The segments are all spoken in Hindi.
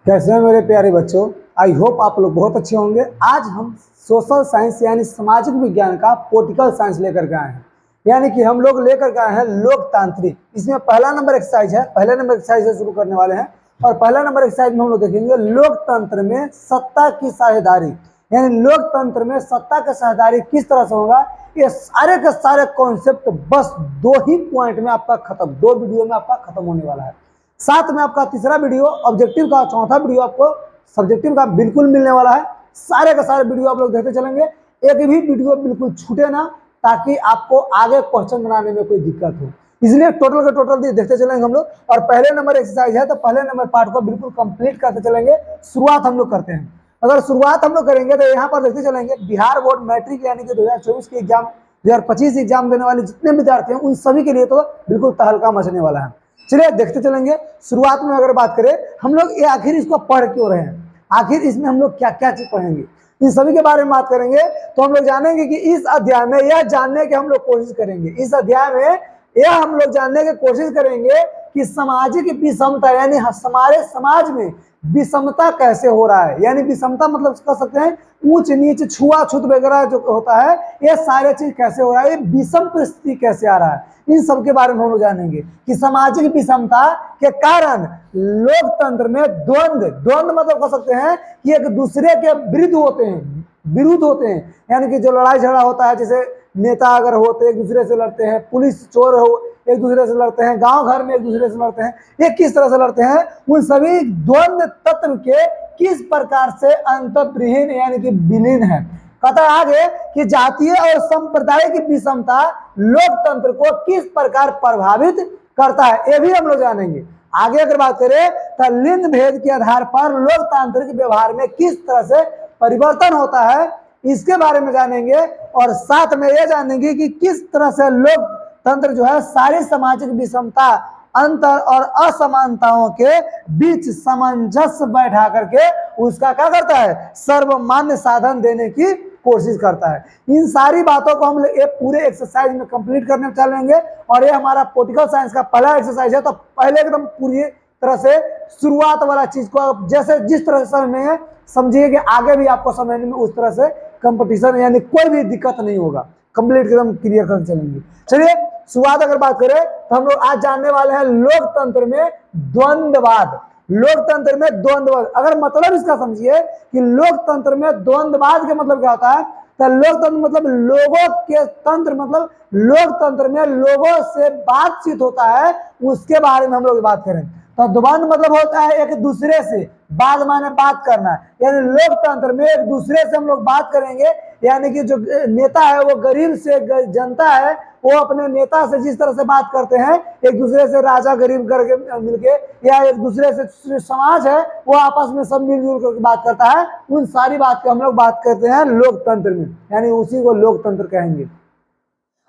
कैसे हैं मेरे प्यारे बच्चों। आई होप आप लोग बहुत अच्छे होंगे। आज हम सोशल साइंस यानी सामाजिक विज्ञान का पॉलिटिकल साइंस लेकर के आए हैं, यानी कि हम लोग लेकर के आए हैं लोकतांत्रिक। इसमें पहला नंबर एक्सरसाइज है, पहले नंबर एक्सरसाइज से शुरू करने वाले हैं। और पहला नंबर एक्सरसाइज में हम लोग देखेंगे लोकतंत्र में सत्ता की साझेदारी, यानी लोकतंत्र में सत्ता की साझेदारी किस तरह से होगा। ये सारे के सारे कॉन्सेप्ट बस 2 ही पॉइंट में आपका खत्म, 2 वीडियो में आपका खत्म होने वाला है। साथ में आपका तीसरा वीडियो ऑब्जेक्टिव का, चौथा वीडियो आपको सब्जेक्टिव का बिल्कुल मिलने वाला है। सारे के सारे वीडियो आप लोग देखते चलेंगे, एक भी वीडियो बिल्कुल छूटे ना, ताकि आपको आगे क्वेश्चन बनाने में कोई दिक्कत हो। इसलिए टोटल के टोटल देखते चलेंगे हम लोग। और पहले नंबर एक्सरसाइज है तो पहले नंबर पार्ट को बिल्कुल कंप्लीट करते चलेंगे। शुरुआत हम लोग करते हैं। अगर शुरुआत हम लोग करेंगे तो यहाँ पर देखते चलेंगे बिहार बोर्ड मैट्रिक यानी कि 2024 के एग्जाम, 2025 एग्जाम देने वाले जितने विद्यार्थी हैं उन सभी के लिए तो बिल्कुल तहलका मचने वाला है। चलिए देखते चलेंगे। शुरुआत में अगर बात करें हम लोग ये आखिर इसको पढ़ क्यों रहे हैं, आखिर इसमें हम लोग क्या क्या चीज पढ़ेंगे, इन सभी के बारे में बात करेंगे। तो हम लोग जानेंगे कि इस अध्याय में यह जानने की हम लोग कोशिश करेंगे, इस अध्याय में यह हम लोग जानने की कोशिश करेंगे कि सामाजिक विषमता यानी हमारे समाज में विषमता कैसे हो रहा है। यानी विषमता मतलब कह सकते हैं ऊंच नीच छुआछूत वगैरह जो होता है, ये सारे चीज कैसे हो रहा है, ये विषम परिस्थिति कैसे आ रहा है, इन सब के बारे में हम लोग जानेंगे कि सामाजिक विषमता के कारण लोकतंत्र में द्वंद्व मतलब कह सकते हैं कि एक दूसरे के विरुद्ध होते हैं, यानी कि जो लड़ाई झगड़ा होता है, जैसे नेता अगर होते एक दूसरे से लड़ते हैं, पुलिस चोर हो एक दूसरे से लड़ते हैं, गांव घर में एक दूसरे से लड़ते हैं, ये किस तरह से लड़ते हैं, उन सभी द्वंद्व तत्व के किस प्रकार से अंतर्विहीन यानी कि विलीन है। कहता है आगे कि जातीय और सांप्रदायिक विषमता लोकतंत्र को किस प्रकार प्रभावित करता है, ये भी हम लोग जानेंगे। आगे अगर बात करें तो लिंग भेद के आधार पर लोकतांत्रिक व्यवहार में किस तरह से परिवर्तन होता है, इसके बारे में जानेंगे। और साथ में यह जानेंगे कि किस तरह से लोकतंत्र जो है सारी सामाजिक विषमता, अंतर और असमानताओं के बीच सामंजस्य बैठा करके उसका क्या करता है, सर्वमान्य साधन देने की कोशिश करता है। इन सारी बातों को हम ये पूरे एक्सरसाइज में कंप्लीट करने चलेंगे। और ये हमारा पॉलिटिकल साइंस का पहला एक्सरसाइज है, तो पहले एकदम पूरी तरह से शुरुआत वाला चीज को जैसे जिस तरह से समझिए कि आगे भी आपको समझने में उस तरह से कंपटीशन यानी कोई भी दिक्कत नहीं होगा, कंप्लीट एकदम क्लियर कर चलेंगे। चलिए शुरुआत अगर बात करें तो हम लोग आज जानने वाले हैं लोकतंत्र में द्वंद्ववाद। लोकतंत्र में द्वंद्ववाद, अगर मतलब इसका समझिए कि लोकतंत्र में द्वंद्ववाद का मतलब क्या होता है, तो लोकतंत्र मतलब लोगों के तंत्र, मतलब लोकतंत्र में लोगों से बातचीत होता है, उसके बारे में हम लोग बात करें। तो द्वंद्व मतलब होता है एक दूसरे से, बात माने बात करना, यानी लोकतंत्र में एक दूसरे से हम लोग बात करेंगे। यानी कि जो नेता है वो गरीब से, जनता है वो अपने नेता से जिस तरह से बात करते हैं, एक दूसरे से राजा गरीब करके मिलके, या एक दूसरे से समाज है वो आपस में सब मिलजुल करके बात करता है, उन सारी बात को हम लोग बात करते हैं लोकतंत्र में, यानी उसी को लोकतंत्र कहेंगे।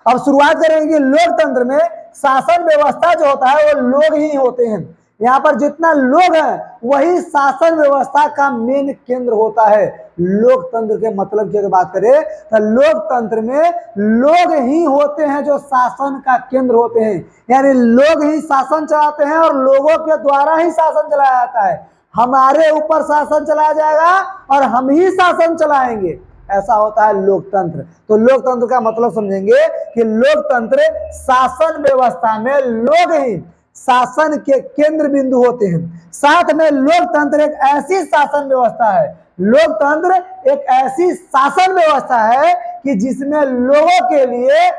अब शुरुआत करेंगे लोकतंत्र में शासन व्यवस्था जो होता है वो लोग ही होते हैं। यहाँ पर जितना लोग हैं वही शासन व्यवस्था का मेन केंद्र होता है। लोकतंत्र के मतलब की अगर बात करें तो लोकतंत्र में लोग ही होते हैं जो शासन का केंद्र होते हैं, यानी लोग ही शासन चलाते हैं और लोगों के द्वारा ही शासन चलाया जाता है। हमारे ऊपर शासन चलाया जाएगा और हम ही शासन चलाएंगे, ऐसा होता है लोकतंत्र। तो लोकतंत्र का मतलब समझेंगे कि लोकतंत्र शासन व्यवस्था में लोग ही शासन के केंद्र बिंदु होते हैं। साथ में लोकतंत्र एक ऐसी शासन व्यवस्था है, लोकतंत्र एक ऐसी शासन व्यवस्था है कि जिसमें लोगों के लिए,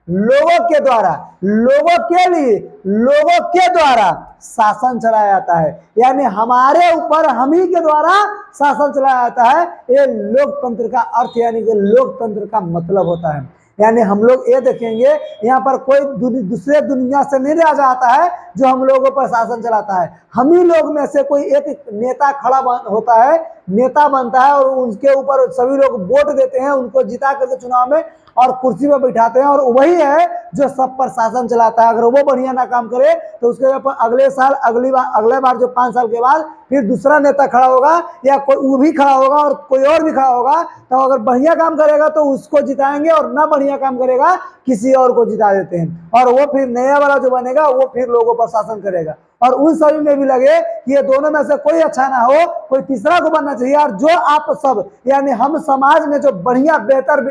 लोगों के द्वारा, लोगों के लिए, लोगों के द्वारा शासन चलाया जाता है, यानी हमारे ऊपर हम ही के द्वारा शासन चलाया जाता है। ये लोकतंत्र का अर्थ यानी कि लोकतंत्र का मतलब होता है। यानी हम लोग ये देखेंगे यहाँ पर कोई दूसरे दुनिया से नहीं रह जाता है जो हम लोगों पर शासन चलाता है। हम ही लोग में से कोई एक नेता खड़ा होता है, नेता बनता है और उसके ऊपर सभी लोग वोट देते हैं, उनको जिता करके चुनाव में और कुर्सी पर बैठाते हैं, और वही है जो सब पर शासन चलाता है। अगर वो बढ़िया ना काम करे तो उसके ऊपर अगले साल, अगले बार जो 5 साल के बाद फिर दूसरा नेता खड़ा होगा या कोई वो भी खड़ा होगा और कोई और भी खड़ा होगा, तो अगर बढ़िया काम करेगा तो उसको जिताएंगे और ना बढ़िया काम करेगा किसी और को जिता देते हैं, और वो फिर नया वाला जो बनेगा वो फिर लोगों पर शासन करेगा। और उन सभी में भी लगे कि ये दोनों में से कोई अच्छा ना हो, कोई तीसरा को बनना चाहिए, और जो आप सब यानी हम समाज में जो बढ़िया बेहतर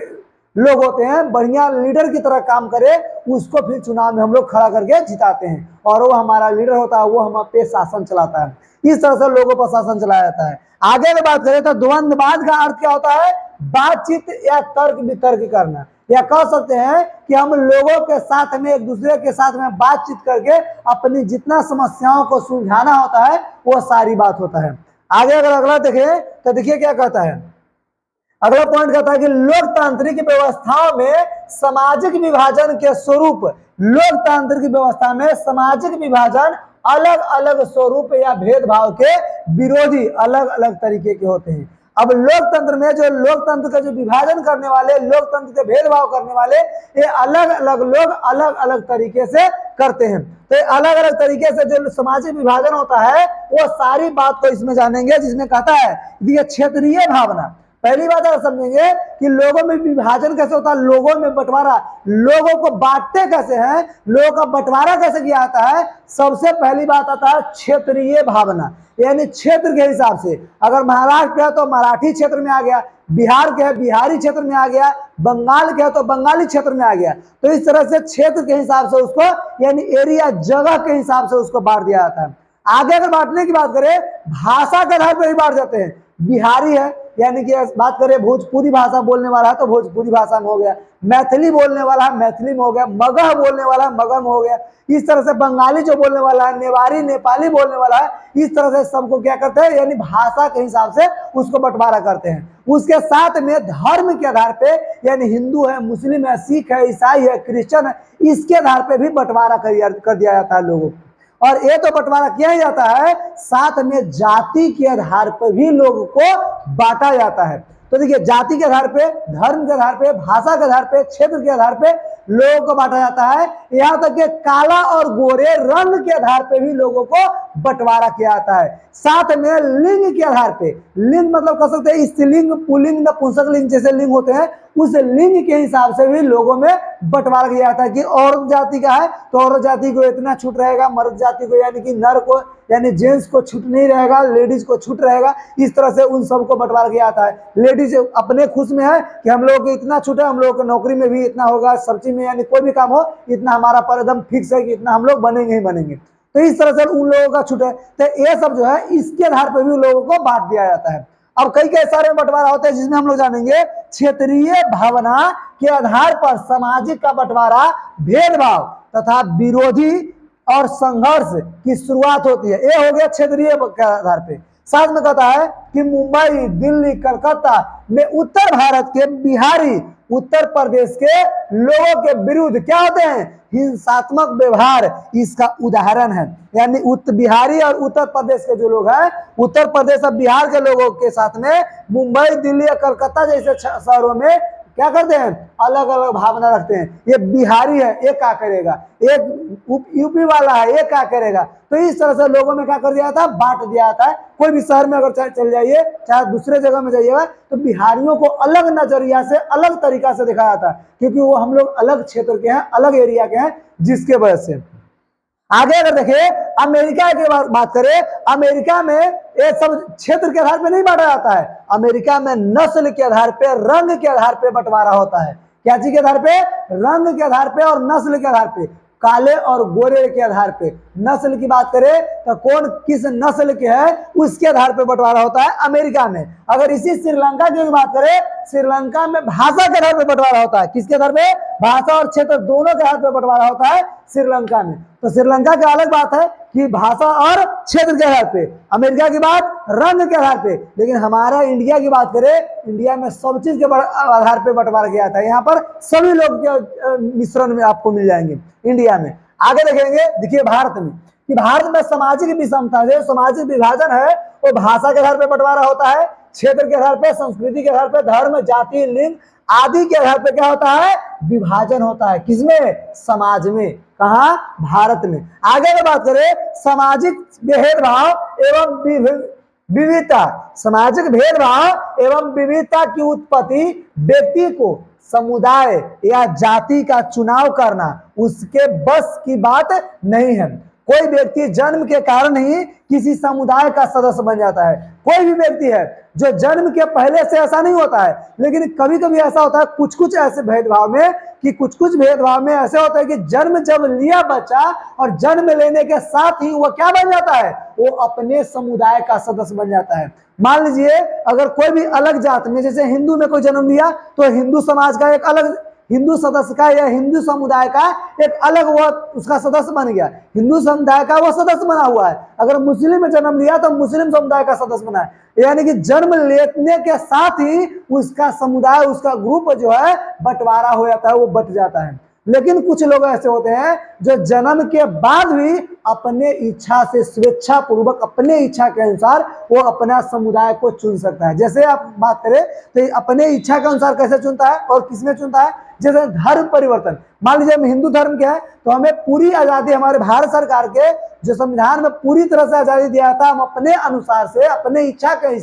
लोग होते हैं, बढ़िया लीडर की तरह काम करे, उसको फिर चुनाव में हम लोग खड़ा करके जिताते हैं और वो हमारा लीडर होता है, वो हम पे शासन चलाता है। इस तरह से लोगों पर शासन चलाया जाता है। आगे की बात करें तो द्वंद्ववाद का अर्थ क्या होता है? बातचीत या तर्क वितर्क करना, या कह सकते हैं कि हम लोगों के साथ में एक दूसरे के साथ में बातचीत करके अपनी जितना समस्याओं को सुलझाना होता है वो सारी बात होता है। आगे अगर अगला देखें तो देखिए क्या कहता है, अगला पॉइंट कहता है कि लोकतांत्रिक व्यवस्थाओं में सामाजिक विभाजन के स्वरूप, लोकतांत्रिक व्यवस्था में सामाजिक विभाजन अलग अलग स्वरूप या भेदभाव के विरोधी अलग अलग तरीके के होते हैं। अब लोकतंत्र में जो लोकतंत्र का जो विभाजन करने वाले, लोकतंत्र के भेदभाव करने वाले, ये अलग अलग लोग अलग अलग तरीके से करते हैं। तो अलग अलग तरीके से जो सामाजिक विभाजन होता है वो सारी बात को इसमें जानेंगे, जिसमें कहता है कि ये क्षेत्रीय भावना। पहली बात अगर समझेंगे कि लोगों में विभाजन कैसे होता है, लोगों में बंटवारा, लोगों को बांटते कैसे हैं, लोगों का बंटवारा कैसे किया जाता है, सबसे पहली बात आता है क्षेत्रीय भावना, यानी क्षेत्र के हिसाब से। अगर महाराष्ट्र है तो मराठी क्षेत्र में आ गया, बिहार के है बिहारी क्षेत्र में आ गया, बंगाल के है तो बंगाली क्षेत्र में आ गया। तो इस तरह से क्षेत्र के हिसाब से उसको, यानी एरिया, जगह के हिसाब से उसको बांट दिया जाता है। आगे अगर बांटने की बात करें, भाषा के आधार पर भी बांट जाते हैं। बिहारी है यानी कि बात करें भोजपुरी भाषा बोलने वाला है तो भोजपुरी भाषा में हो गया, मैथिली बोलने वाला है मैथिली में हो गया, मगह बोलने वाला है मगह में हो गया। इस तरह से बंगाली जो बोलने वाला है, नेवारी नेपाली बोलने वाला है, इस तरह से सबको क्या करते हैं, यानी भाषा के हिसाब से उसको बंटवारा करते हैं। उसके साथ में धर्म के आधार पे, यानी हिंदू है, मुस्लिम है, सिख है, ईसाई है, क्रिश्चियन है, इसके आधार पे भी बंटवारा कर दिया जाता है लोगों को। और ये तो बंटवारा किया ही जाता है, साथ में जाति के आधार पर भी लोगों को बांटा जाता है। तो देखिए, जाति के आधार पे, धर्म के आधार पे, भाषा के आधार पे, क्षेत्र के आधार पे लोगों को बांटा जाता है। यहाँ तक कि काला और गोरे रंग के आधार पे भी लोगों को बंटवारा किया जाता है। साथ में लिंग के आधार पे, लिंग मतलब कह सकते हैं स्त्रीलिंग, पुल्लिंग, नपुंसक लिंग जैसे लिंग होते हैं, उस लिंग के हिसाब से भी लोगों में बंटवारा किया जाता है कि औरत जाति का है तो औरत जाति को इतना छूट रहेगा, मर्द जाति को यानी कि नर को, यानी जेंट्स को छूट नहीं रहेगा, लेडीज को छूट रहेगा। इस तरह से उन सबको बंटवारा किया जाता है। लेडीज अपने खुश में है कि हम लोगों को इतना छूट है, हम लोगों को नौकरी में भी इतना होगा, सब्जी में यानी कोई भी काम हो इतना हमारा पर एकदम फिक्स है कि इतना हम लोग बनेंगे ही बनेंगे। तो इस तरह से उन लोगों का छूट है। तो ये सब जो है इसके आधार पर भी लोगों को बांट दिया जाता है। अब कई सारे बंटवारा होते हैं जिसमें हम लोग जानेंगे क्षेत्रीय भावना के आधार पर सामाजिक का बंटवारा भेदभाव तथा विरोधी और संघर्ष की शुरुआत होती है। ये हो गया क्षेत्रीय के आधार पे। साथ में कहता है कि मुंबई, दिल्ली, कलकत्ता में उत्तर भारत के बिहारी उत्तर प्रदेश के लोगों के विरुद्ध क्या होते हैं, हिंसात्मक व्यवहार इसका उदाहरण है। यानी बिहारी और उत्तर प्रदेश के जो लोग हैं, उत्तर प्रदेश और बिहार के लोगों के साथ में मुंबई, दिल्ली या कलकत्ता जैसे शहरों में क्या करते हैं, अलग अलग भावना रखते हैं। ये बिहारी है, ये क्या करेगा, एक यूपी वाला है, ये क्या करेगा। तो इस तरह से लोगों में क्या कर दिया था, बांट दिया जाता है। कोई भी शहर में अगर चल जाइए, चाहे दूसरे जगह में जाइएगा, तो बिहारियों को अलग नजरिया से, अलग तरीका से देखा जाता है, क्योंकि वो हम लोग अलग क्षेत्र के हैं, अलग एरिया के हैं, जिसके वजह से। आगे अगर देखें, अमेरिका की बात करें, अमेरिका में ये सब क्षेत्र के आधार पे नहीं बांटा जाता है। अमेरिका में नस्ल के आधार पे, रंग के आधार पे बंटवारा होता है। क्या चीज के आधार पे, रंग के आधार पे और नस्ल के आधार पे, काले और गोरे के आधार पे। नस्ल की बात करें तो कौन किस नस्ल के है उसके आधार पे बंटवारा होता है अमेरिका में। अगर इसी श्रीलंका की बात करें, श्रीलंका में भाषा के आधार पे बंटवारा होता है। किसके आधार पे, भाषा और क्षेत्र दोनों के आधार पे बंटवारा होता है श्रीलंका में। तो श्रीलंका की अलग बात है कि भाषा और क्षेत्र के आधार पे, अमेरिका की बात रंग के आधार पे। लेकिन हमारा इंडिया की बात करें, इंडिया में सब चीज के आधार पे बंटवारा किया था। यहाँ पर सभी लोग के मिश्रण में आपको मिल जाएंगे इंडिया में। आगे देखेंगे, देखिए भारत में, कि भारत में सामाजिक विषमता, जो सामाजिक विभाजन है वो भाषा के आधार पे बंटवारा होता है, क्षेत्र के आधार पे, संस्कृति के आधार पे, धर्म, जाति, लिंग आदि के आधार पे क्या होता है, विभाजन होता है। किसमें, समाज में। कहा, भारत में। आगे अगर बात करें, सामाजिक भेदभाव एवं विविधता, सामाजिक भेदभाव एवं विविधता की उत्पत्ति व्यक्ति को समुदाय या जाति का चुनाव करना उसके बस की बात नहीं है। कोई व्यक्ति जन्म के कारण ही किसी समुदाय का सदस्य बन जाता है। कोई भी व्यक्ति है जो जन्म के पहले से ऐसा नहीं होता है, लेकिन कभी कभी ऐसा होता है कुछ कुछ ऐसे भेदभाव में कि कुछ कुछ भेदभाव में ऐसे होता है कि जन्म जब लिया बच्चा और जन्म लेने के साथ ही वो क्या बन जाता है, वो अपने समुदाय का सदस्य बन जाता है। मान लीजिए अगर कोई भी अलग जात में, जैसे हिंदू में कोई जन्म लिया तो हिंदू समाज का एक अलग, हिंदू सदस्य का या हिंदू समुदाय का एक अलग वो उसका सदस्य बन गया, हिंदू समुदाय का वो सदस्य बना हुआ है। अगर मुस्लिम में जन्म लिया तो मुस्लिम समुदाय का सदस्य बना है, यानी कि जन्म लेने के साथ ही उसका समुदाय, उसका ग्रुप जो है बंटवारा हो जाता है, वो बट जाता है। लेकिन कुछ लोग ऐसे होते हैं जो जन्म के बाद भी अपने इच्छा से, स्वेच्छा पूर्वक अपने इच्छा के अनुसार वो अपना समुदाय को चुन सकता है। जैसे आप बात करें तो अपने इच्छा के अनुसार कैसे चुनता है और किसमें चुनता है, जैसे धर्म परिवर्तन। मान लीजिए हम हिंदू धर्म के हैं तो हमें पूरी आजादी, हमारे भारत सरकार के जो संविधान में पूरी तरह से आजादी दिया था, हम अपने अनुसार से, अपने इच्छा के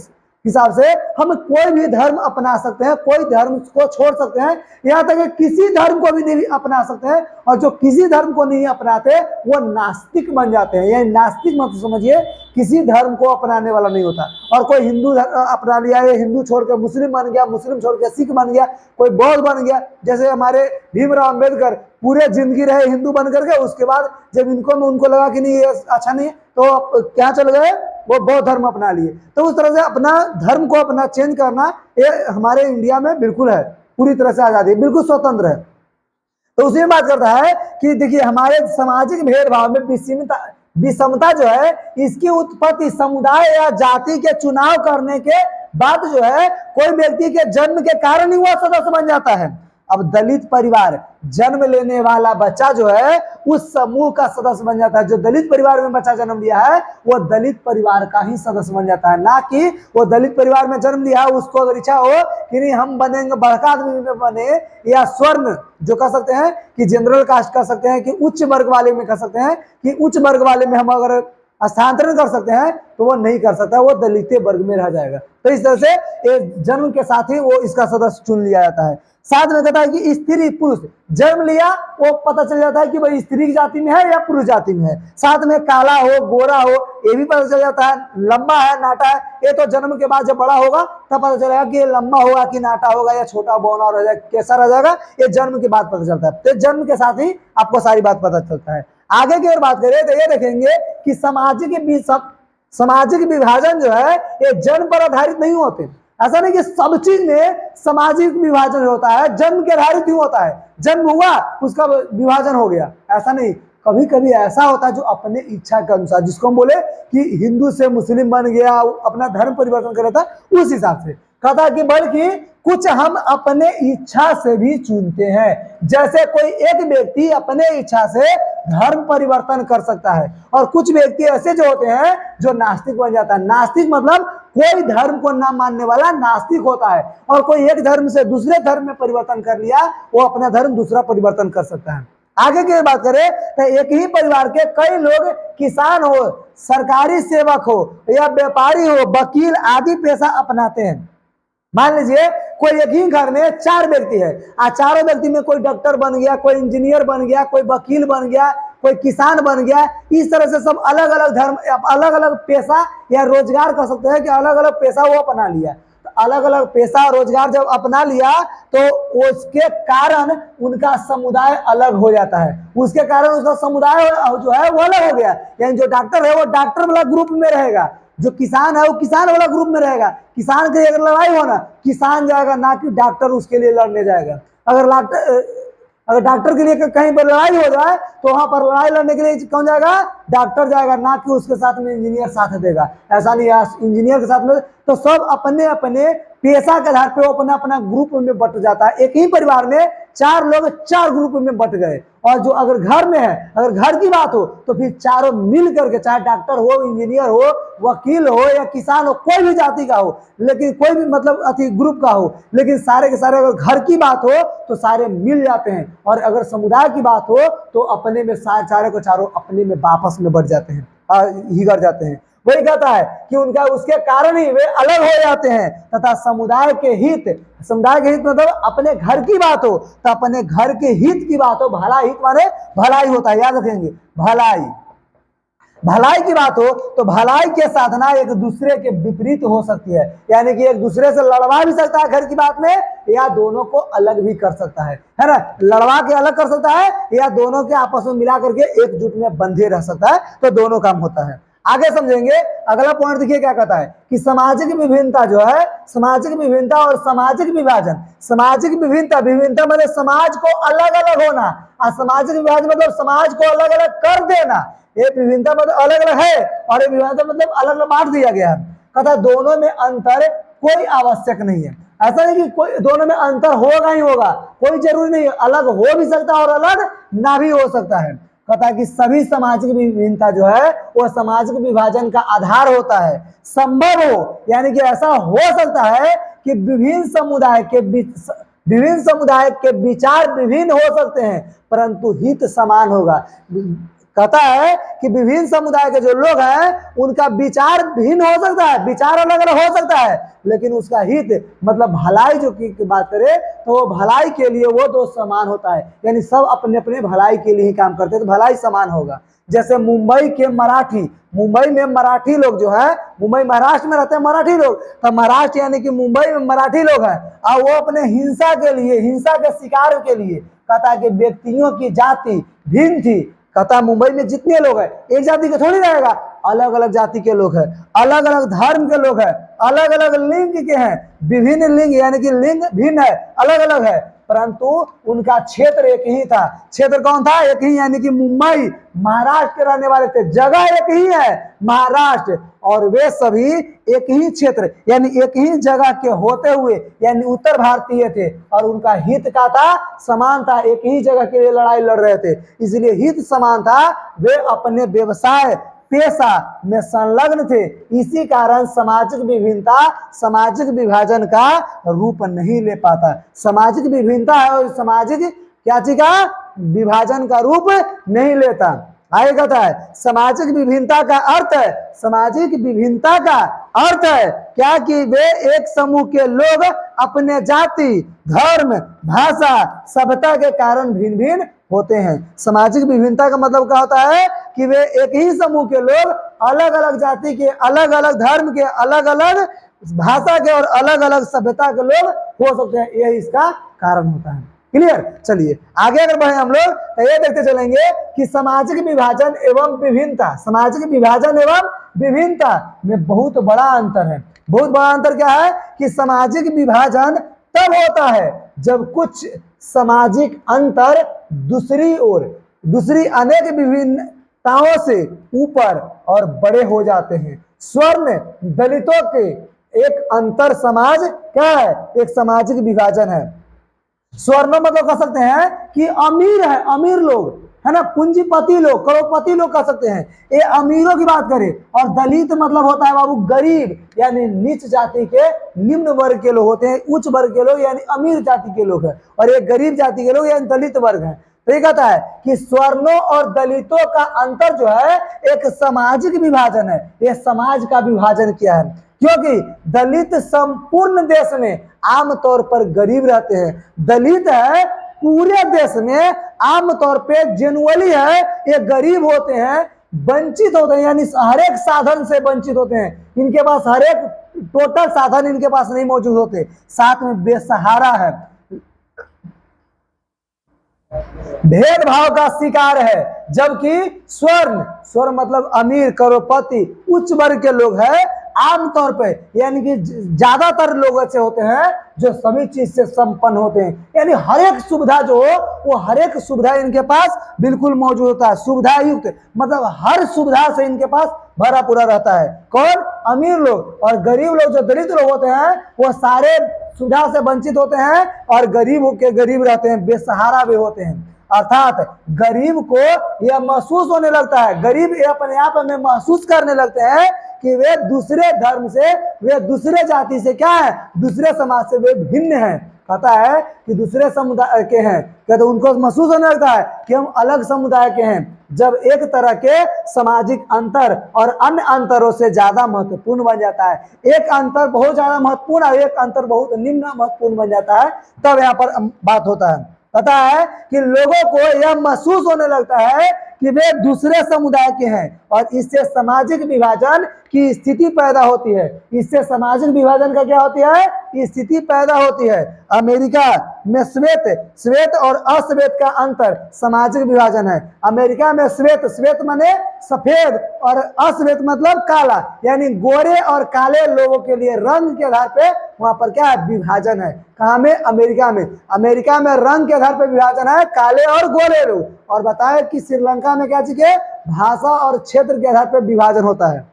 हिसाब से हम कोई भी धर्म अपना सकते हैं, कोई धर्म को छोड़ सकते हैं, यहाँ तक कि किसी धर्म को भी नहीं अपना सकते हैं। और जो किसी धर्म को नहीं अपनाते वो नास्तिक बन जाते हैं। यानी नास्तिक मत समझिए, किसी धर्म को अपनाने वाला नहीं होता। और कोई हिंदू अपना लिया, ये हिंदू छोड़ के मुस्लिम बन गया, मुस्लिम छोड़ के सिख बन गया, कोई बौद्ध बन गया। जैसे हमारे भीमराव अम्बेडकर पूरे जिंदगी रहे हिंदू बन करके, उसके बाद जब उनको लगा कि नहीं ये अच्छा नहीं है तो क्या चल गए, वो बौद्ध धर्म अपना लिए। तो उस तरह से अपना धर्म को अपना चेंज करना ये हमारे इंडिया में बिल्कुल है, पूरी तरह से आजादी, बिल्कुल स्वतंत्र है। तो उसी में बात करता है कि देखिए हमारे सामाजिक भेदभाव में विषमता जो है, इसकी उत्पत्ति समुदाय या जाति के चुनाव करने के बाद जो है कोई व्यक्ति के जन्म के कारण ही वह सदस्य बन जाता है। अब दलित परिवार, जन्म लेने वाला बच्चा जो है उस समूह का सदस्य बन जाता है। जो दलित परिवार में बच्चा जन्म लिया है वो दलित परिवार का ही सदस्य बन जाता है, ना कि वो दलित परिवार में जन्म लिया है उसको अगर इच्छा हो कि नहीं हम बनेंगे बड़का आदमी में बने, या स्वर्ण जो कह सकते हैं कि जनरल कास्ट कह सकते हैं, कि उच्च वर्ग वाले में कह सकते हैं कि उच्च वर्ग वाले में हम अगर स्थानांतरण कर सकते हैं, तो वो नहीं कर सकता, वो दलित वर्ग में रह जाएगा। तो इस तरह से जन्म के साथ ही वो इसका सदस्य चुन लिया जाता है। साथ में कहता है कि स्त्री पुरुष जन्म लिया वो पता चल जाता है कि भाई स्त्री की जाति में है या पुरुष जाति में है। साथ में काला हो गोरा हो ये भी पता चल जाता है, लंबा है नाटा है, ये तो जन्म के बाद जब बड़ा होगा तब पता चलेगा कि ये लंबा होगा कि नाटा होगा या छोटा बौना रह जाएगा, कैसा रह जाएगा, ये जन्म के बाद पता चलता है। तो जन्म के साथ ही आपको सारी बात पता चलता है। आगे की ओर बात करें तो ये देखेंगे कि सामाजिक विभाजन जो है ये जन्म पर आधारित नहीं होते। ऐसा नहीं कि सब चीज में सामाजिक विभाजन होता है, जन्म के आधारित ही होता है, जन्म हुआ उसका विभाजन हो गया, ऐसा नहीं। कभी कभी ऐसा होता है जो अपने इच्छा के अनुसार, जिसको हम बोले कि हिंदू से मुस्लिम बन गया, अपना धर्म परिवर्तन कर रहा था, उस हिसाब से कहता कि बल्कि कुछ हम अपने इच्छा से भी चुनते हैं। जैसे कोई एक व्यक्ति अपने इच्छा से धर्म परिवर्तन कर सकता है, और कुछ व्यक्ति ऐसे जो होते हैं जो नास्तिक बन जाता है। नास्तिक मतलब कोई धर्म को ना मानने वाला नास्तिक होता है, और कोई एक धर्म से दूसरे धर्म में परिवर्तन कर लिया, वो अपना धर्म दूसरा परिवर्तन कर सकता है। आगे की बात करें तो एक ही परिवार के कई लोग किसान हो, सरकारी सेवक हो या व्यापारी हो, वकील आदि पेशा अपनाते हैं। मान लीजिए कोई एक ही घर में 4 व्यक्ति है, चारों व्यक्ति में कोई डॉक्टर बन गया, कोई इंजीनियर बन गया, कोई वकील बन गया, कोई किसान बन गया। इस तरह से सब अलग अलग धर्म, अलग अलग पेशा या रोजगार कर सकते हैं कि अलग अलग पेशा वो अपना लिया। तो अलग अलग पेशा रोजगार जब अपना लिया तो उसके कारण उनका समुदाय अलग हो जाता है, उसके कारण उसका समुदाय जो है वो अलग हो गया। यानी जो डॉक्टर है वो डॉक्टर वाला ग्रुप में रहेगा, जो किसान है वो किसान वाला ग्रुप में रहेगा। किसान की अगर लड़ाई हो ना, किसान जाएगा, ना कि डॉक्टर उसके लिए लड़ने जाएगा। अगर डॉक्टर के लिए कहीं पर लड़ाई हो जाए तो वहां पर लड़ाई लड़ने के लिए कौन जाएगा, डॉक्टर जाएगा, ना कि उसके साथ में इंजीनियर साथ देगा। ऐसा नहीं है, इंजीनियर के साथ में तो सब अपने अपने पेशा के आधार पे वो अपना अपना ग्रुप में बट जाता है। एक ही परिवार में 4 लोग 4 ग्रुप में बट गए। और जो अगर घर में है, अगर घर की बात हो तो फिर चारों मिल करके, चाहे डॉक्टर हो, इंजीनियर हो, वकील हो या किसान हो, कोई भी जाति का हो, लेकिन कोई भी मतलब अति ग्रुप का हो, लेकिन सारे के सारे अगर घर की बात हो तो सारे मिल जाते हैं। और अगर समुदाय की बात हो तो अपने में चारों को चारों अपने में वापस में बढ़ जाते हैं, हिगड़ जाते हैं। वही कहता है कि उनका उसके कारण ही वे अलग हो जाते हैं तथा समुदाय के हित मतलब अपने घर की बात हो तो अपने घर के हित की बात हो। भला हित माने भलाई होता है, याद रखेंगे, भलाई। भलाई की बात हो तो भलाई के साधना एक दूसरे के विपरीत हो सकती है, यानी कि एक दूसरे से लड़वा भी सकता है घर की बात में, या दोनों को अलग भी कर सकता है ना, लड़वा के अलग कर सकता है या दोनों के आपस में मिला करके एकजुट में बंधे रह सकता है, तो दोनों काम होता है। आगे समझेंगे। अगला पॉइंट देखिए क्या कहता है कि सामाजिक विभिन्नता जो है, सामाजिक विभिन्नता और सामाजिक विभाजन। सामाजिक विभिन्नता, विभिन्नता मतलब समाज को अलग अलग होना, और सामाजिक विभाजन मतलब समाज को अलग अलग कर देना। ये विभिन्नता मतलब अलग अलग है और ये विभिन्नता मतलब अलग अलग बांट दिया गया है। कहता दोनों में अंतर कोई आवश्यक नहीं है। ऐसा नहीं कि कोई दोनों में अंतर होगा ही होगा, कोई जरूरी नहीं है, अलग हो भी सकता है और अलग ना भी हो सकता है। कहता है कि सभी सामाजिक विभिन्नता जो है वो सामाजिक विभाजन का आधार होता है। संभव हो यानी कि ऐसा हो सकता है कि विभिन्न समुदाय के विचार विभिन्न हो सकते हैं परंतु हित समान होगा। कहता है कि विभिन्न समुदाय के जो लोग हैं उनका विचार भिन्न हो सकता है, विचार अलग अलग हो सकता है, लेकिन उसका हित मतलब भलाई जो की बात करें तो वो भलाई के लिए वो दो समान होता है, यानी सब अपने अपने भलाई के लिए ही काम करते हैं तो भलाई समान होगा। जैसे मुंबई में मराठी लोग जो है, मुंबई महाराष्ट्र में रहते हैं मराठी लोग, तो महाराष्ट्र यानी कि मुंबई में मराठी लोग हैं और वो अपने हिंसा के शिकार के लिए, कहता कि व्यक्तियों की जाति भिन्न थी। कहता मुंबई में जितने लोग हैं एक जाति के थोड़ी रहेगा, अलग अलग जाति के लोग हैं, अलग अलग धर्म के लोग हैं, अलग अलग लिंग के हैं, विभिन्न लिंग यानी कि लिंग भिन्न है, अलग अलग है, परंतु उनका क्षेत्र एक ही था। क्षेत्र कौन था? एक ही, यानी कि मुंबई महाराष्ट्र के रहने वाले थे, जगह एक ही है महाराष्ट्र, और वे सभी एक ही क्षेत्र यानी एक ही जगह के होते हुए यानी उत्तर भारतीय थे और उनका हित का था समान था, एक ही जगह के लिए लड़ाई लड़ रहे थे, इसलिए हित समान था। वे अपने व्यवसाय पेशा में संलग्न थे, इसी कारण सामाजिक विभिन्नता सामाजिक विभाजन का रूप नहीं ले पाता। सामाजिक विभिन्नता है और सामाजिक क्या चीज का विभाजन का रूप नहीं लेता। आगे कहता है सामाजिक विभिन्नता का अर्थ है, सामाजिक विभिन्नता का अर्थ है क्या कि वे एक समूह के लोग अपने जाति धर्म भाषा सभ्यता के कारण भिन्न भिन्न होते हैं। सामाजिक विभिन्नता का मतलब क्या होता है कि वे एक ही समूह के लोग अलग अलग जाति के, अलग अलग धर्म के, अलग अलग भाषा के और अलग अलग सभ्यता के लोग हो सकते हैं, यही इसका कारण होता है। क्लियर? चलिए आगे अगर बढ़े हम लोग तो ये देखते चलेंगे कि सामाजिक विभाजन एवं विभिन्नता, सामाजिक विभाजन एवं विभिन्नता में बहुत बड़ा अंतर है। बहुत बड़ा अंतर क्या है कि सामाजिक विभाजन तब होता है जब कुछ सामाजिक अंतर दूसरी अनेक विभिन्नताओं से ऊपर और बड़े हो जाते हैं। स्वर्ण दलितों के एक अंतर समाज क्या है? एक सामाजिक विभाजन है। स्वर्ण मतलब कह सकते हैं कि अमीर है, अमीर लोग है ना, पूंजीपति लोग, करोड़पति लोग कह सकते हैं, ये अमीरों की बात करें। और दलित मतलब होता है बाबू गरीब, यानी नीच जाति के, निम्न वर्ग के लोग होते हैं, उच्च वर्ग के लोग यानी अमीर जाति के लोग हैं, और ये गरीब जाति के लोग यानी दलित वर्ग है। तो ये कहता है कि स्वर्णों और दलितों का अंतर जो है एक सामाजिक विभाजन है। ये समाज का विभाजन किया है क्योंकि दलित संपूर्ण देश में आमतौर पर गरीब रहते हैं। दलित है पूरे देश में आमतौर पे जेनुअली है, ये गरीब होते हैं, वंचित होते हैं, यानी हर एक साधन से वंचित होते हैं। इनके पास हर एक टोटल साधन इनके पास नहीं मौजूद होते, साथ में बेसहारा है, भेदभाव का शिकार है। जबकि स्वर्ण मतलब अमीर करोड़पति उच्च वर्ग के लोग हैं आमतौर पे, यानी कि ज्यादातर लोग ऐसे होते हैं जो सभी चीज से संपन्न होते हैं, यानी हर एक सुविधा जो हो वो हर एक सुविधा इनके पास बिल्कुल मौजूद होता है, सुविधा युक्त मतलब हर सुविधा से इनके पास भरा पूरा रहता है। कौन? अमीर लोग। और गरीब लोग जो दलित लोग होते हैं वो सारे सुविधा से वंचित होते हैं और गरीब होके गरीब रहते हैं, बेसहारा भी होते हैं। अर्थात गरीब को यह महसूस होने लगता है, गरीब अपने आप में महसूस करने लगते हैं कि वे दूसरे धर्म से, वे दूसरे जाति से क्या है, दूसरे समाज से वे भिन्न हैं। कहता है कि दूसरे समुदाय के हैं, कहते उनको महसूस होने लगता है कि हम अलग समुदाय के हैं। जब एक तरह के सामाजिक अंतर और अन्य अंतरों से ज्यादा महत्वपूर्ण बन जाता है, एक अंतर बहुत ज्यादा महत्वपूर्ण और एक अंतर बहुत निम्न महत्वपूर्ण बन जाता है, तब यहाँ पर बात होता है। पता है कि लोगों को यह महसूस होने लगता है कि वे दूसरे समुदाय के हैं और इससे सामाजिक विभाजन की स्थिति पैदा होती है। इससे सामाजिक विभाजन का क्या होती है, स्थिति पैदा होती है। अमेरिका में श्वेत और अश्वेत का अंतर सामाजिक विभाजन है। अमेरिका में श्वेत माने सफेद और अश्वेत मतलब काला, यानी गोरे और काले लोगों के लिए रंग के आधार पे वहां पर क्या है, विभाजन है। कहाँ में, अमेरिका में। अमेरिका में रंग के आधार पर विभाजन है, काले और गोरे लोग। और बताए कि श्रीलंका में क्या चीज है, भाषा और क्षेत्र के आधार पर विभाजन होता है।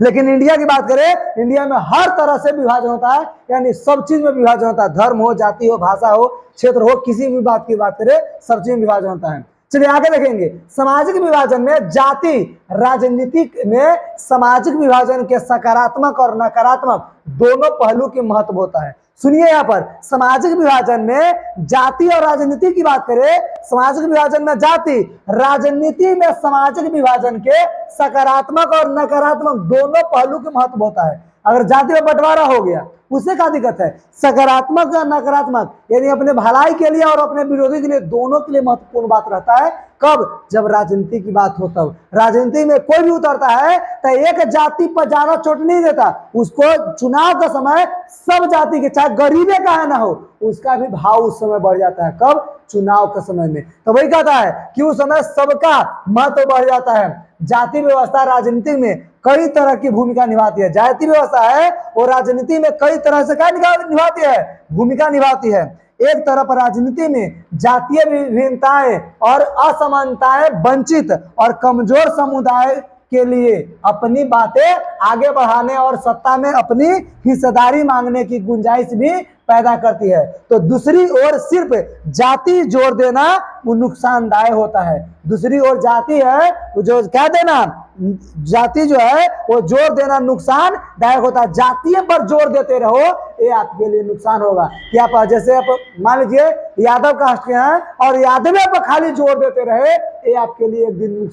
लेकिन इंडिया की बात करें, इंडिया में हर तरह से विभाजन होता है, यानी सब चीज में विभाजन होता है। धर्म हो, जाति हो, भाषा हो, क्षेत्र हो, किसी भी बात की बात करें, सब चीज में विभाजन होता है। चलिए आगे देखेंगे। सामाजिक विभाजन में जाति, राजनीतिक में सामाजिक विभाजन के सकारात्मक और नकारात्मक दोनों पहलू की महत्व होता है। सुनिए यहाँ पर, सामाजिक विभाजन में जाति और राजनीति की बात करें, सामाजिक विभाजन में जाति, राजनीति में सामाजिक विभाजन के सकारात्मक और नकारात्मक दोनों पहलू के महत्व होता है। अगर जाति में बंटवारा हो गया, उससे क्या दिक्कत है, सकारात्मक या नकारात्मक, यानी अपने भलाई के लिए और अपने विरोधी के लिए, दोनों के लिए महत्वपूर्ण बात रहता है। कब, जब राजनीति की बात हो तब। राजनीति में कोई भी उतरता है तो एक जाति पर ज्यादा चोट नहीं देता, उसको चुनाव का समय सब जाति के, चाहे गरीबे का है ना हो, उसका भी भाव उस समय बढ़ जाता है। कब, चुनाव के समय में। तो वही कहता है कि उस समय सबका महत्व बढ़ जाता है। जाति व्यवस्था राजनीति में कई तरह की भूमिका निभाती है। जाति व्यवस्था है वो राजनीति में कई तरह से क्या निभाती है, भूमिका निभाती है। एक तरफ राजनीति में जातीय विभिन्नताएं और असमानताएं वंचित और कमजोर समुदाय के लिए अपनी बातें आगे बढ़ाने और सत्ता में अपनी हिस्सेदारी मांगने की गुंजाइश भी पैदा करती है। तो दूसरी ओर सिर्फ जाति जोर देना वो नुकसानदायक होता है। दूसरी ओर जाति है वो जो क्या देना, जाति जो है वो जोर देना नुकसानदायक होता है। जातीय पर जोर देते रहो, ये आपके लिए नुकसान होगा। क्या आप जैसे आप मान लीजिए यादव कास्ट के हैं और यादव पर खाली जोर देते रहे, ये आपके लिए एक दिन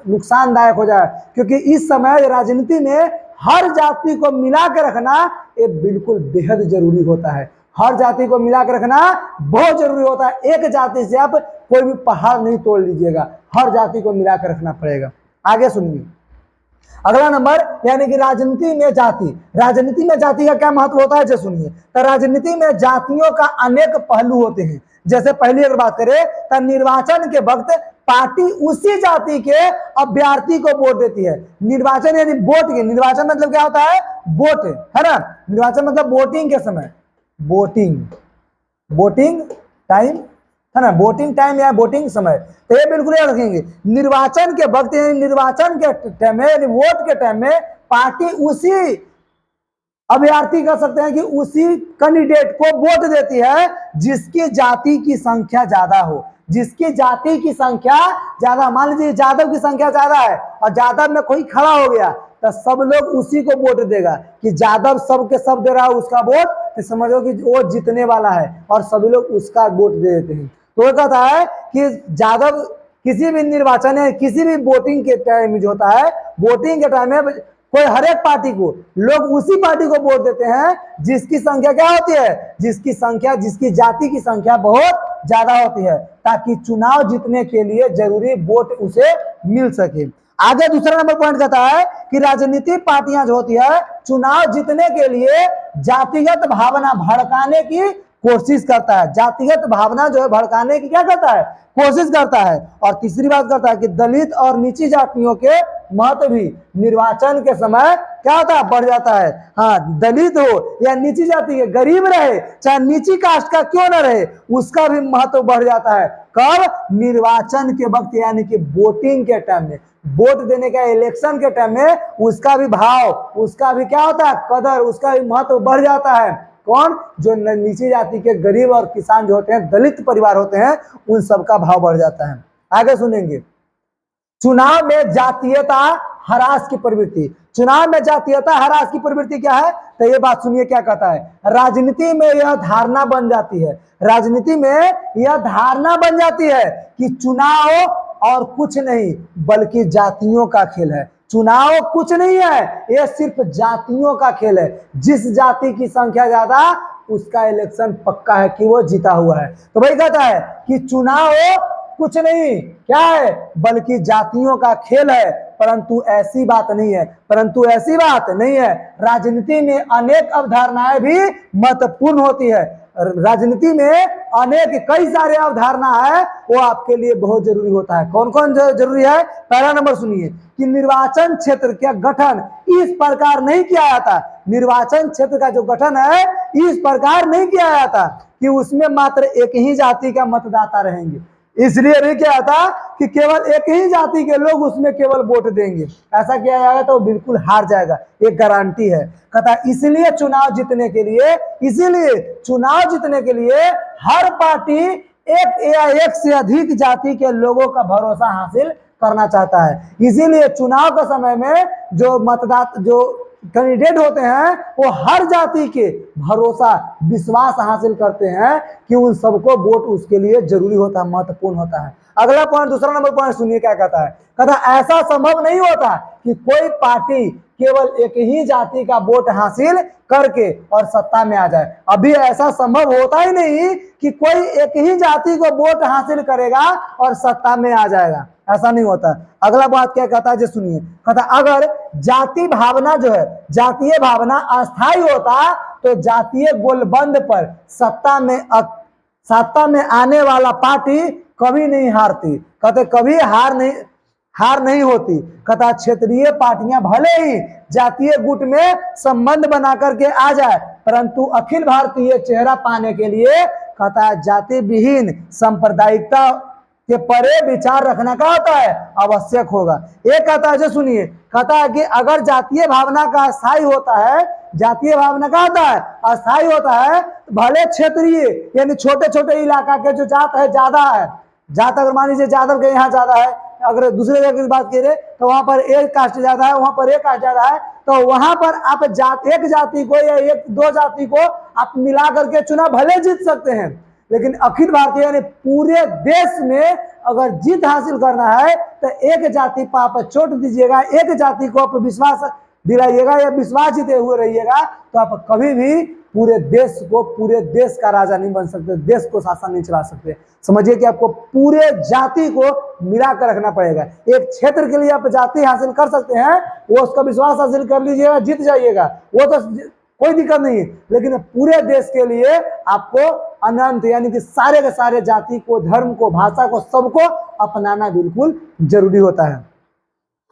नुकसानदायक हो जाए। क्योंकि इस समय राजनीति में हर जाति को मिला के रखना ये बिल्कुल बेहद जरूरी होता है। हर जाति को मिला के रखना बहुत जरूरी होता है। एक जाति से आप कोई भी पहाड़ नहीं तोड़ लीजिएगा, हर जाति को मिला के रखना पड़ेगा। आगे सुनिए अगला नंबर, यानी कि राजनीति में जाति। राजनीति में जाति का क्या महत्व होता है, जो सुनिए। तो राजनीति में जातियों का अनेक पहलू होते हैं। जैसे पहली अगर बात करें तो निर्वाचन के वक्त पार्टी उसी जाति के अभ्यर्थी को वोट देती है। निर्वाचन यानी वोट के, निर्वाचन मतलब क्या होता है, वोट है ना। निर्वाचन मतलब वोटिंग के समय, वोटिंग टाइम है ना, वोटिंग टाइम या वोटिंग समय। तो ये बिल्कुल याद रखेंगे। निर्वाचन के वक्त यानी निर्वाचन के टाइम में, यानी वोट के टाइम में पार्टी उसी अभ्यर्थी कर सकते हैं कि उसी कैंडिडेट को वोट देती है जिसकी जाति की संख्या ज्यादा हो। जिसकी जाति की संख्या ज्यादा, मान लीजिए यादव की संख्या ज्यादा है और यादव में कोई खड़ा हो गया तो सब लोग उसी को वोट देगा। कि यादव सब के सब दे रहा है उसका वोट, तो समझो कि वो जीतने वाला है और सभी लोग उसका वोट दे देते हैं। तो वो कहता है कि यादव किसी भी निर्वाचन है, किसी भी वोटिंग के टाइम जो होता है, वोटिंग के टाइम में कोई हर एक पार्टी को लोग उसी पार्टी को वोट देते हैं जिसकी संख्या क्या होती है, जिसकी जाति की संख्या बहुत ज्यादा होती है, ताकि चुनाव जीतने के लिए जरूरी वोट उसे मिल सके। आगे दूसरा नंबर पॉइंट कहता है कि राजनीतिक पार्टियां जो होती है चुनाव जीतने के लिए जातिगत भावना भड़काने की कोशिश करता है। जातिगत भावना जो है भड़काने की क्या करता है, कोशिश करता है। और तीसरी बात करता है कि दलित और नीची जातियों के महत्व भी निर्वाचन के समय क्या होता है, बढ़ जाता है। हाँ, दलित हो या नीची जाति के, गरीब रहे चाहे नीची कास्ट का क्यों न रहे, उसका भी महत्व बढ़ जाता है। कब, निर्वाचन के वक्त, यानी कि वोटिंग के टाइम में, वोट देने का इलेक्शन के टाइम में उसका भी भाव, उसका भी क्या होता है, कदर, उसका भी महत्व बढ़ जाता है। कौन, जो नीची जाति के गरीब और किसान जो होते हैं, दलित परिवार होते हैं, उन सबका भाव बढ़ जाता है। आगे सुनेंगे, चुनाव में जातीयता हरास की प्रवृत्ति। चुनाव में जातीयता हरास की प्रवृत्ति क्या है, तो ये बात सुनिए क्या कहता है। राजनीति में यह धारणा बन जाती है, राजनीति में यह धारणा बन जाती है कि चुनाव और कुछ नहीं बल्कि जातियों का खेल है। चुनाव कुछ नहीं है, यह सिर्फ जातियों का खेल है। जिस जाति की संख्या ज्यादा उसका इलेक्शन पक्का है कि वो जीता हुआ है। तो भाई कहता है कि चुनाव कुछ नहीं क्या है बल्कि जातियों का खेल है, परंतु ऐसी बात नहीं है। राजनीति में अनेक अवधारणाएं भी महत्वपूर्ण होती है। राजनीति में अनेक कई सारे अवधारणा है, वो आपके लिए बहुत जरूरी होता है। कौन कौन जरूरी है? पहला नंबर सुनिए कि निर्वाचन क्षेत्र का गठन इस प्रकार नहीं किया जाता। निर्वाचन क्षेत्र का जो गठन है इस प्रकार नहीं किया जाता कि उसमें मात्र एक ही जाति का मतदाता रहेंगे। इसलिए नहीं किया जाता कि केवल एक ही जाति के लोग उसमें केवल वोट देंगे। ऐसा किया जाएगा तो बिल्कुल हार जाएगा, एक गारंटी है। कहता इसीलिए चुनाव जीतने के लिए हर पार्टी एक या एक से अधिक जाति के लोगों का भरोसा हासिल करना चाहता है। इसीलिए चुनाव के समय में जो कैंडिडेट होते हैं वो हर जाति के भरोसा विश्वास हासिल करते हैं कि उन सबको वोट उसके लिए जरूरी होता है, महत्वपूर्ण होता है। अगला पॉइंट, दूसरा नंबर पॉइंट सुनिए क्या कहता है। कहता ऐसा संभव नहीं होता कि कोई पार्टी केवल एक ही जाति का वोट हासिल करके और सत्ता में आ जाए। अभी ऐसा संभव होता ही नहीं कि कोई एक ही जाति को वोट हासिल करेगा और सत्ता में आ जाएगा, ऐसा नहीं होता। अगला बात क्या कहता है जो सुनिए। कहता अगर जाति भावना जो है, जातीय भावना अस्थायी होता तो जातीय गोलबंद पर सत्ता में आने वाला पार्टी कभी नहीं हारती। कहते कभी हार नहीं होती। कहता क्षेत्रीय पार्टियां भले ही जातीय गुट में संबंध बना करके आ जाए, परंतु अखिल भारतीय चेहरा पाने के लिए कहता जाति विहीन सांप्रदायिकता के परे विचार रखना का होता है, आवश्यक होगा। एक कहता है जो सुनिए, कहता है कि अगर जातीय भावना का अस्थायी होता है, जातीय भावना का होता है अस्थायी होता है, तो भले क्षेत्रीय यानी छोटे छोटे इलाका के जो जात है ज्यादा है, जात अगर मान लीजिए यादव के यहाँ ज्यादा है, अगर दूसरे जगह की बात करें तो वहां पर एक कास्ट ज्यादा है, वहां पर एक कास्ट ज्यादा है, तो वहां पर आप एक जाति को या एक दो जाति को आप मिला करके चुनाव भले जीत सकते हैं, लेकिन अखिल भारतीय यानी पूरे देश में अगर जीत हासिल करना है तो एक जाति पर आप चोट दीजिएगा, एक जाति को आप विश्वास दिलाइएगा या विश्वास जीते हुए रहिएगा, तो आप कभी भी पूरे देश का राजा नहीं बन सकते, देश को शासन नहीं चला सकते। समझिए कि आपको पूरे जाति को मिला कर रखना पड़ेगा। एक क्षेत्र के लिए आप जाति हासिल कर सकते हैं, वो उसका विश्वास हासिल कर लीजिएगा, जीत जाइएगा, वो तो कोई दिक्कत नहीं है, लेकिन पूरे देश के लिए आपको अनंत यानी कि सारे के सारे जाति को, धर्म को, भाषा को, सबको अपनाना बिल्कुल जरूरी होता है।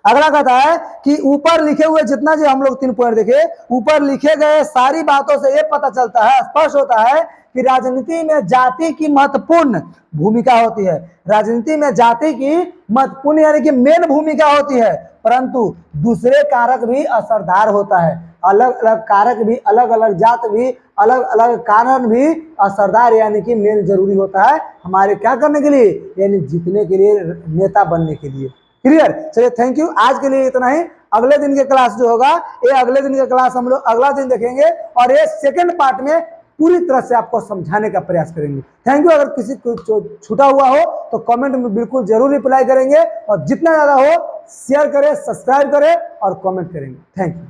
अगला कहता है कि ऊपर लिखे हुए जितना जो हम लोग 3 पॉइंट देखे, ऊपर लिखे गए सारी बातों से ये पता चलता है, स्पष्ट होता है कि राजनीति में जाति की महत्वपूर्ण भूमिका होती है। राजनीति में जाति की महत्वपूर्ण यानी कि मेन भूमिका होती है, परंतु दूसरे कारक भी असरदार होता है। अलग अलग कारक भी, अलग अलग जात भी, अलग अलग कारण भी असरदार यानी कि मेन जरूरी होता है हमारे क्या करने के लिए, यानी जीतने के लिए, नेता बनने के लिए। क्लियर? चलिए थैंक यू, आज के लिए इतना ही। अगले दिन के क्लास जो होगा ये अगले दिन का क्लास हम लोग अगला दिन देखेंगे और ये सेकंड पार्ट में पूरी तरह से आपको समझाने का प्रयास करेंगे। Thank you. अगर किसी को छूटा हुआ हो तो कमेंट में बिल्कुल जरूर रिप्लाई करेंगे और जितना ज्यादा हो शेयर करें, सब्सक्राइब करें और कमेंट करेंगे। Thank you.